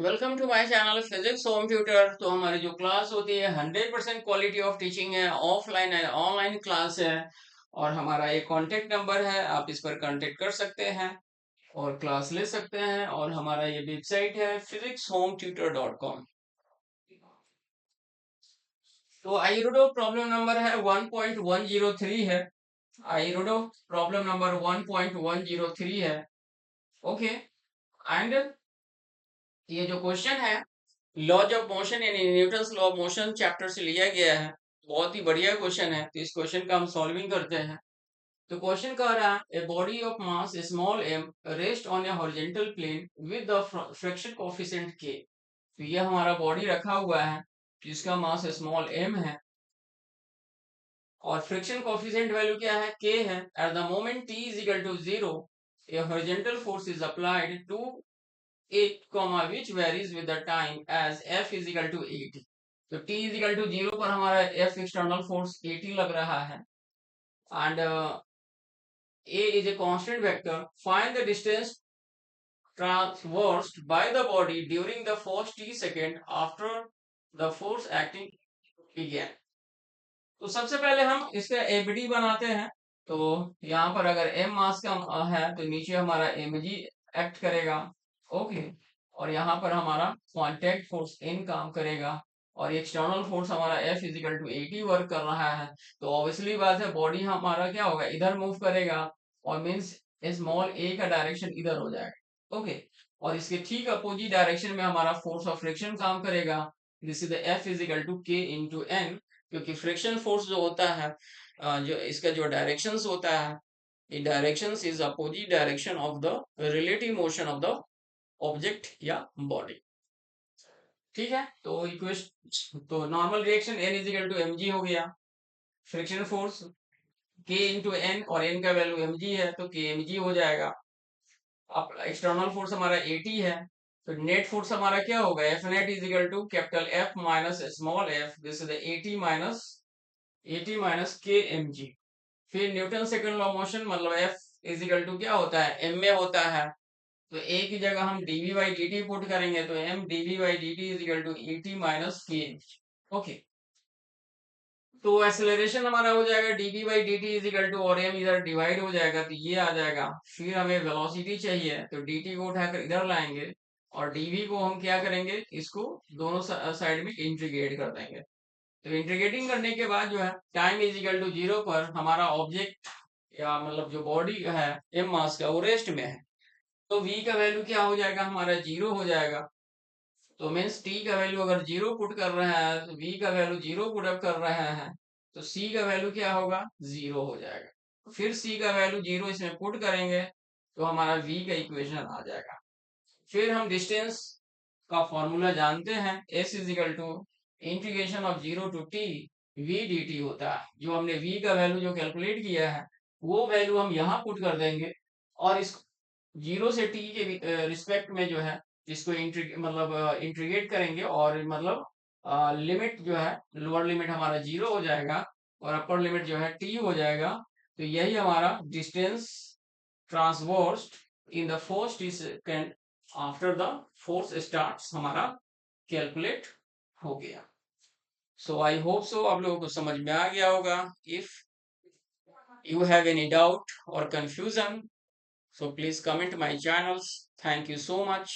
Welcome to my channel physics home tutor. तो हमारी जो क्लास होती है 100% क्वालिटी ऑफ टीचिंग है, ऑफलाइन है, ऑनलाइन क्लास है। और हमारा ये कांटेक्ट नंबर है, आप इस पर कांटेक्ट कर सकते हैं और क्लास ले सकते हैं। और हमारा ये वेबसाइट है physicshometutor.com। तो आईरोडो प्रॉब्लम नंबर है 1.103 है। आईरोडो प्रॉब्लम नंबर 1.103 है। ओके। एंड ये जो क्वेश्चन है लॉज ऑफ मोशन यानी Newton's law of motion chapter से लिया गया है। बहुत ही बढ़िया क्वेश्चन है, तो इस क्वेश्चन का हम सॉल्विंग करते हैं। तो क्वेश्चन कह रहा है a body of mass small M rest on a horizontal plane with the friction coefficient K. तो ये हमारा बॉडी रखा हुआ है जिसका मास स्मॉल एम है और फ्रिक्शन कोएफिशिएंट वैल्यू क्या है, के है। At the moment T is equal to 0 a horizontal force is applied to it comma which varies with the time as f is equal to 80। तो t is equal to 0 पर हमारा f external force 80 लग रहा है and a is a constant vector। Find the distance traversed by the body during the first t second after the force acting began। तो सबसे पहले हम इसका एबीडी बनाते हैं। तो यहाँ पर अगर m मास का है तो नीचे हमारा mg एक्ट करेगा। ओके। और यहाँ पर हमारा कांटेक्ट फोर्स n काम करेगा और एक्सटर्नल फोर्स हमारा F इजिकल टू 80 वर्क कर रहा है। तो ऑब्वियसली बात है बॉडी हमारा क्या होगा, इधर मूव करेगा और मीन्स स्मॉल a का डायरेक्शन इधर हो जाएगा। ओके। और इसके ठीक अपोजिट डायरेक्शन में हमारा फोर्स ऑफ फ्रिक्शन काम करेगा। This is the F is equal to K into N। क्योंकि फ्रिक्शन फोर्स जो होता है जो इसका जो डायरेक्शंस होता है, ये directions is opposite direction of the relative motion of the object या बॉडी। ठीक है। तो इक्वेशन तो normal reaction n is equal to M G हो गया। Friction force k into N और n का वैल्यू mg है तो k mg हो जाएगा। अब एक्सटर्नल फोर्स हमारा 80 है तो नेट फोर्स हमारा क्या होगा, F net is equal to capital F minus small F. This is 80 minus K M G. फिर न्यूटन सेकंड लॉ मोशन मतलब एफ इज इक्वल टू क्या होता है, एम में होता है। तो ए की जगह हम DV by D T put करेंगे तो M DV by D T is equal to 80 minus K. Okay. तो एक्सेलरेशन हमारा हो जाएगा DV by D T is equal to, और एम इधर डिवाइड हो जाएगा तो ये आ जाएगा। फिर हमें वेलोसिटी चाहिए तो dt को उठाकर इधर लाएंगे और dv को हम क्या करेंगे, इसको दोनों साइड में इंटीग्रेट कर देंगे। तो इंटीग्रेटिंग करने के बाद जो है टाइम इज इक्वल टू 0 पर हमारा ऑब्जेक्ट या मतलब जो बॉडी है एम मास का वो रेस्ट में है। तो v का वैल्यू क्या हो जाएगा, हमारा 0 हो जाएगा। तो मीन्स t का वैल्यू अगर 0 पुट कर रहे हैं तो v का वैल्यू 0 पुट अप कर रहे हैं तो c का वैल्यू क्या होगा, 0 हो जाएगा। फिर c का वैल्यू 0 इसमें पुट करेंगे तो हमारा v का इक्वेशन आ जाएगा। फिर हम डिस्टेंस का फॉर्मूला जानते हैं, s is equal to integration of 0 to t v dt होता है। जो हमने v का वैल्यू जो कैलकुलेट किया है वो वैल्यू हम यहाँ पुट कर देंगे और इस 0 से t के रिस्पेक्ट में जो है इसको मतलब इंटीग्रेट करेंगे और मतलब लिमिट जो है लोअर लिमिट हमारा 0 हो जाएगा और अपर लिमिट जो है t हो जाएगा। तो यही हमारा distance transverse in the first second after the force starts हमारा कैलकुलेट हो गया। सो आई होप सो आप लोगों को समझ में आ गया होगा। If you have any doubt और confusion so please comment my channels। Thank you so much।